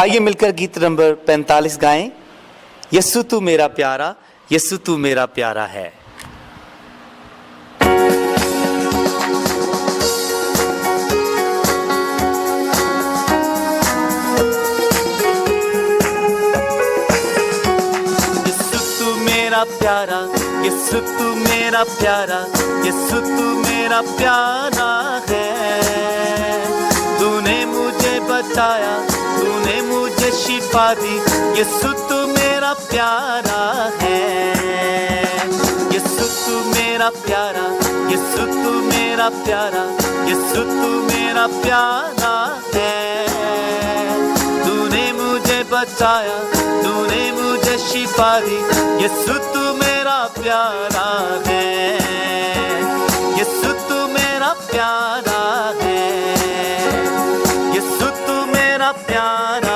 आइए मिलकर गीत नंबर 45 गाएं। यीशु तू मेरा प्यारा, यीशु तू मेरा प्यारा है। प्यारा यीशु तू मेरा प्यारा, यीशु तू मेरा प्यारा है। तूने मुझे बचाया, तूने मुझे शिफा दी, यीशु तू मेरा प्यारा है। यीशु तू मेरा प्यारा, यीशु तू मेरा प्यारा, यीशु तू मेरा प्यारा है। तूने मुझे बचाया, तूने मुझे शिफा दी, यीशु तू मेरा प्यारा है। यीशु तू मेरा प्यारा है, यीशु तू मेरा प्यारा